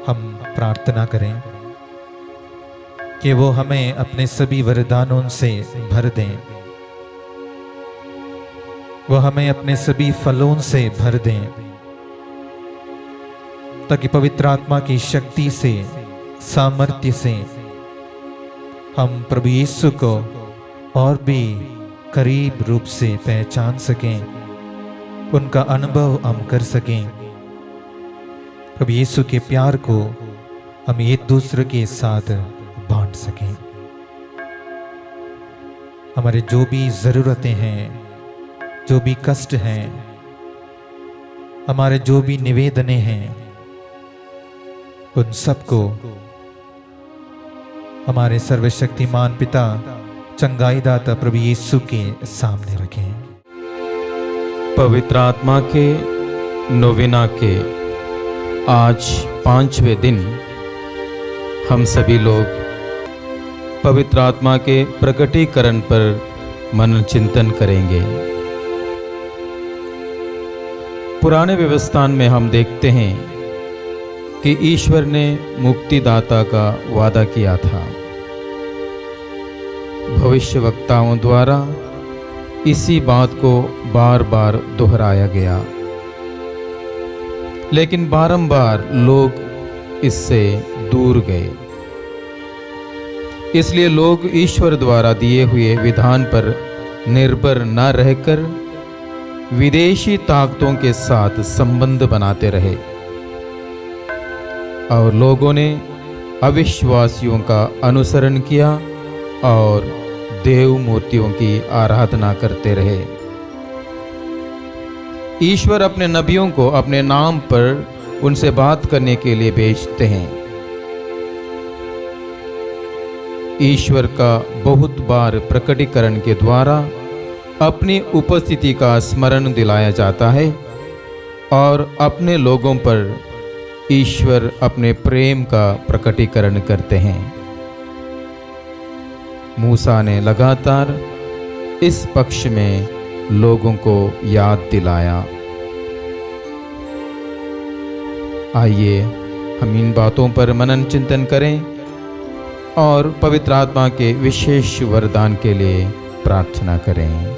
हम प्रार्थना करें कि वो हमें अपने सभी वरदानों से भर दें, वो हमें अपने सभी फलों से भर दें, ताकि पवित्र आत्मा की शक्ति से, सामर्थ्य से हम प्रभु यीशु को और भी करीब रूप से पहचान सकें, उनका अनुभव हम कर सकें। प्रभु यीशु के प्यार को हम एक दूसरे के साथ बांट सकें। हमारे जो भी ज़रूरतें हैं, जो भी कष्ट हैं, हमारे जो भी निवेदने हैं, उन सबको हमारे सर्वशक्तिमान पिता चंगाईदाता प्रभु यीशु के सामने रखें। पवित्र आत्मा के नोवेना के आज 5वें दिन हम सभी लोग पवित्र आत्मा के प्रकटीकरण पर मनन चिंतन करेंगे। पुराने व्यवस्थान में हम देखते हैं कि ईश्वर ने मुक्तिदाता का वादा किया था। भविष्यवक्ताओं द्वारा इसी बात को बार बार दोहराया गया, लेकिन बारंबार लोग इससे दूर गए। इसलिए लोग ईश्वर द्वारा दिए हुए विधान पर निर्भर न रहकर विदेशी ताकतों के साथ संबंध बनाते रहे और लोगों ने अविश्वासियों का अनुसरण किया और देव मूर्तियों की आराधना करते रहे। ईश्वर अपने नबियों को अपने नाम पर उनसे बात करने के लिए भेजते हैं। ईश्वर का बहुत बार प्रकटीकरण के द्वारा अपनी उपस्थिति का स्मरण दिलाया जाता है और अपने लोगों पर ईश्वर अपने प्रेम का प्रकटीकरण करते हैं। मूसा ने लगातार इस पक्ष में लोगों को याद दिलाया। आइए हम इन बातों पर मनन चिंतन करें और पवित्र आत्मा के विशेष वरदान के लिए प्रार्थना करें।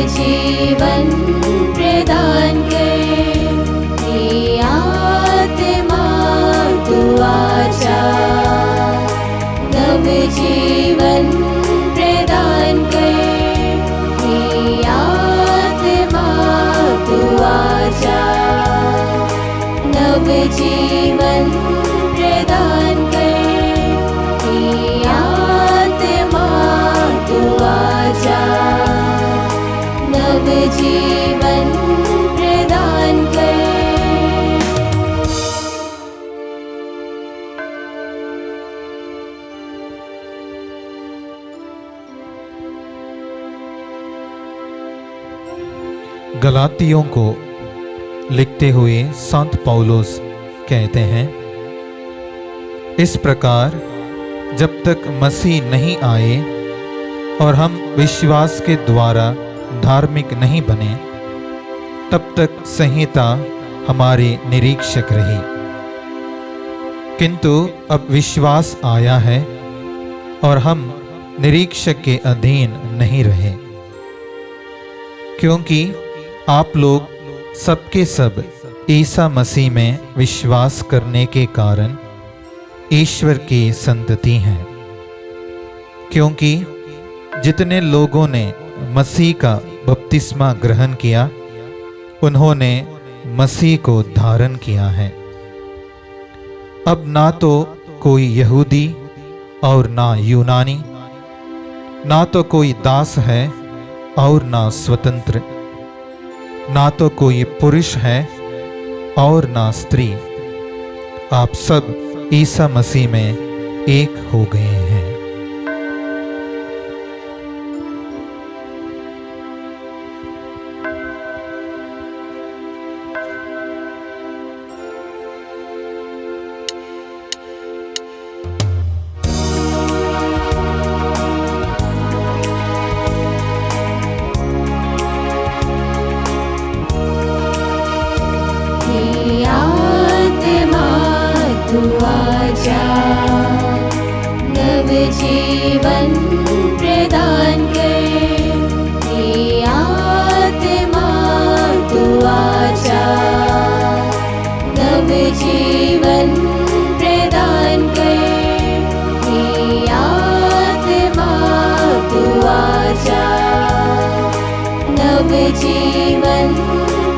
जीवन प्रदान कर, हे आत्मा तू आजा, नव जीवन प्रदान कर, हे आत्मा तू आजा, नव जीवन प्रदान कर, हे आत्मा तू आजा, नव जीवन प्रदान कर। गलातियों को लिखते हुए संत पौलुस कहते हैं, इस प्रकार जब तक मसीह नहीं आए और हम विश्वास के द्वारा धार्मिक नहीं बने, तब तक संहिता हमारी निरीक्षक रही। किंतु अब विश्वास आया है और हम निरीक्षक के अधीन नहीं रहे, क्योंकि आप लोग सबके सब ईसा मसीह में विश्वास करने के कारण ईश्वर की संतति हैं। क्योंकि जितने लोगों ने मसीह का बपतिस्मा ग्रहण किया, उन्होंने मसीह को धारण किया है। अब ना तो कोई यहूदी और ना यूनानी, ना तो कोई दास है और ना स्वतंत्र, ना तो कोई पुरुष है और ना स्त्री, आप सब ईसा मसीह में एक हो गए हैं। नव जीवन प्रदान कर, हे आत्मा तू आजा, नव जीवन प्रदान कर, हे आत्मा तू आजा, नव जीवन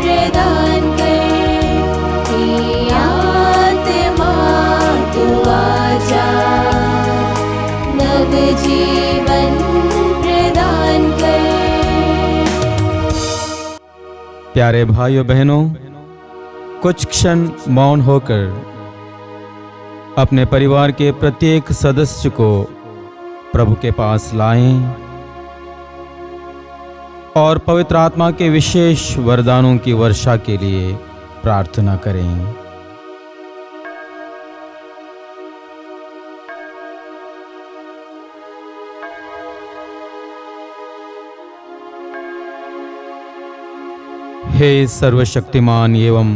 प्रदान कर, हे आत्मा तू आजा, नव जीवन प्रदान कर। प्यारे भाइयों बहनों, कुछ क्षण मौन होकर अपने परिवार के प्रत्येक सदस्य को प्रभु के पास लाएं और पवित्र आत्मा के विशेष वरदानों की वर्षा के लिए प्रार्थना करें। हे सर्वशक्तिमान एवं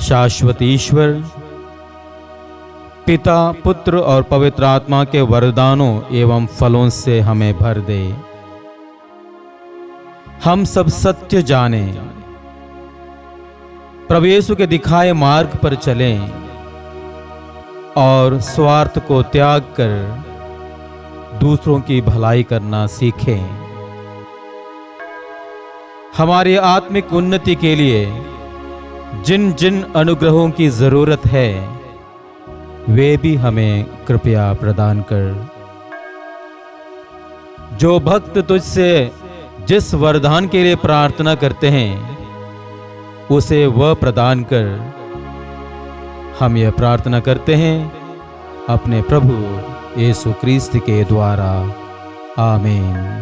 शाश्वत ईश्वर, पिता, पुत्र और पवित्र आत्मा के वरदानों एवं फलों से हमें भर दे। हम सब सत्य जानें, प्रभु यीशु के दिखाए मार्ग पर चलें और स्वार्थ को त्याग कर दूसरों की भलाई करना सीखें। हमारी आत्मिक उन्नति के लिए जिन जिन अनुग्रहों की जरूरत है वे भी हमें कृपया प्रदान कर। जो भक्त तुझसे जिस वरदान के लिए प्रार्थना करते हैं उसे वह प्रदान कर। हम यह प्रार्थना करते हैं अपने प्रभु यीशु क्रिस्त के द्वारा, आमीन।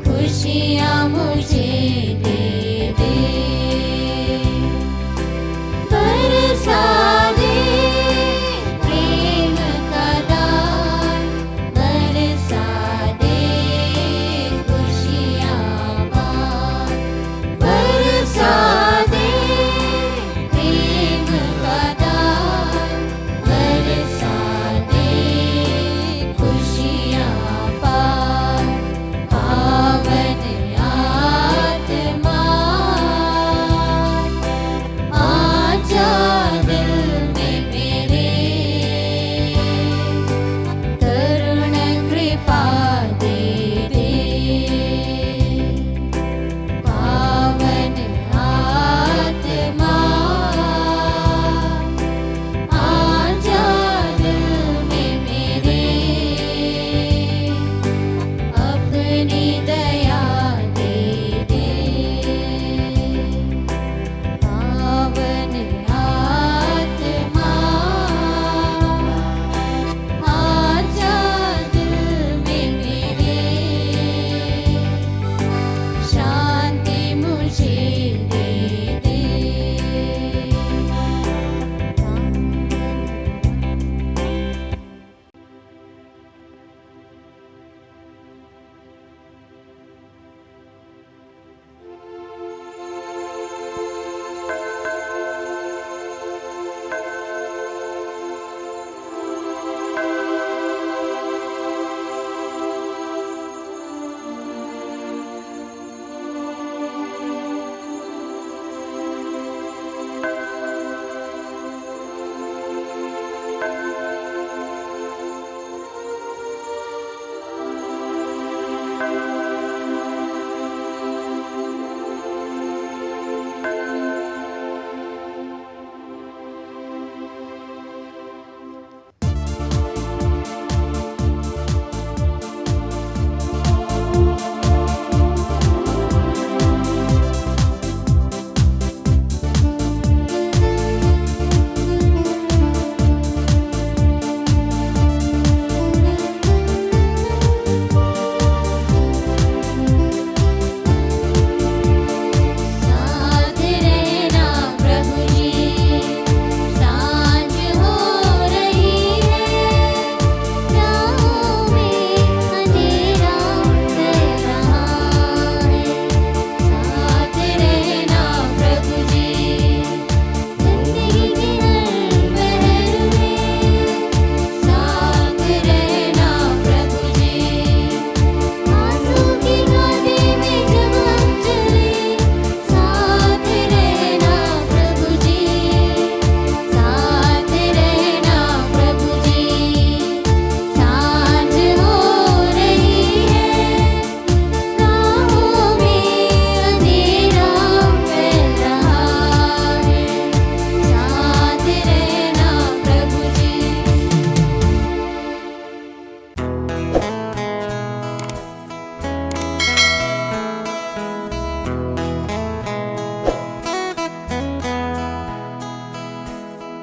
खुशियाँ मुझे